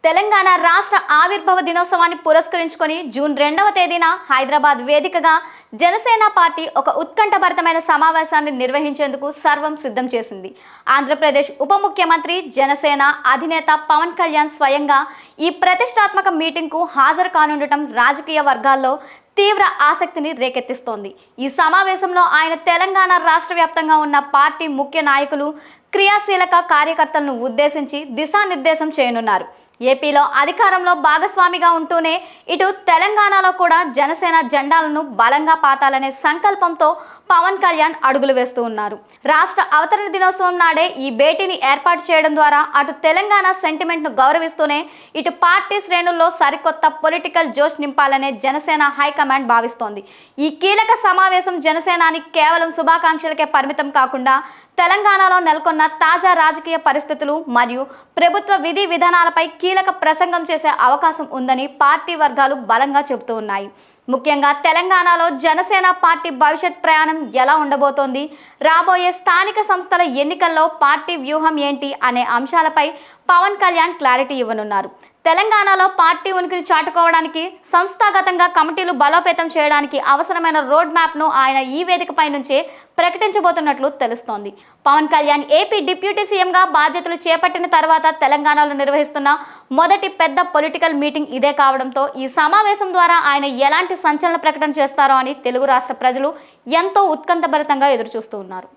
తెలంగాణ రాష్ట్ర ఆవిర్భావ దినోత్సవాన్ని పురస్కరించుకొని జూన్ 2వ తేదీన హైదరాబాద్ వేదికగా జనసేన పార్టీ ఒక ఉత్కంఠభరితమైన సమావేశాన్ని నిర్వహించేందుకు సర్వం సిద్ధం చేసింది. ఆంధ్రప్రదేశ్ ఉప ముఖ్యమంత్రి జనసేన అధినేత పవన్ కళ్యాణ్ స్వయంగా ఈ ప్రతిష్టాత్మక మీటింగ్కు హాజరు కానుండటం రాజకీయ వర్గాల్లో తీవ్ర ఆసక్తిని రేకెత్తిస్తోంది. ఈ సమావేశంలో ఆయన తెలంగాణ రాష్ట్ర వ్యాప్తంగా ఉన్న పార్టీ ముఖ్య నాయకులు, క్రియాశీలక కార్యకర్తలను ఉద్దేశించి దిశానిర్దేశం చేయనున్నారు. ఏపీలో అధికారంలో భాగస్వామిగా ఉంటూనే ఇటు తెలంగాణలో కూడా జనసేన జెండాలను బలంగా పాతాలనే సంకల్పంతో పవన్ కళ్యాణ్ అడుగులు వేస్తూ ఉన్నారు. రాష్ట్ర అవతరణ దినోత్సవం నాడే ఈ భేటీని ఏర్పాటు చేయడం ద్వారా అటు తెలంగాణ సెంటిమెంట్ను గౌరవిస్తూనే ఇటు పార్టీ శ్రేణుల్లో సరికొత్త పొలిటికల్ జోష్ నింపాలనే జనసేన హైకమాండ్ భావిస్తోంది. ఈ కీలక సమావేశం జనసేనాని కేవలం శుభాకాంక్షలకే పరిమితం కాకుండా తెలంగాణలో నెలకొన్న తాజా రాజకీయ పరిస్థితులు మరియు ప్రభుత్వ విధి విధానాలపై కీలక ప్రసంగం చేసే అవకాశం ఉందని పార్టీ వర్గాలు బలంగా చెబుతూ ఉన్నాయి. ముఖ్యంగా తెలంగాణలో జనసేన పార్టీ భవిష్యత్ ప్రయాణం ఎలా ఉండబోతోంది, రాబోయే స్థానిక సంస్థల ఎన్నికల్లో పార్టీ వ్యూహం ఏంటి అనే అంశాలపై పవన్ కళ్యాణ్ క్లారిటీ ఇవ్వనున్నారు. తెలంగాణలో పార్టీ ఉనికిని చాటుకోవడానికి, సంస్థాగతంగా కమిటీలు బలోపేతం చేయడానికి అవసరమైన రోడ్ మ్యాప్ను ఆయన ఈ వేదికపై నుంచే ప్రకటించబోతున్నట్లు తెలుస్తోంది. పవన్ కళ్యాణ్ ఏపీ డిప్యూటీ సీఎంగా బాధ్యతలు చేపట్టిన తర్వాత తెలంగాణలో నిర్వహిస్తున్న మొదటి పెద్ద పొలిటికల్ మీటింగ్ ఇదే కావడంతో ఈ సమావేశం ద్వారా ఆయన ఎలాంటి సంచలన ప్రకటన చేస్తారో అని తెలుగు రాష్ట్ర ప్రజలు ఎంతో ఉత్కంఠభరితంగా ఎదురుచూస్తూ ఉన్నారు.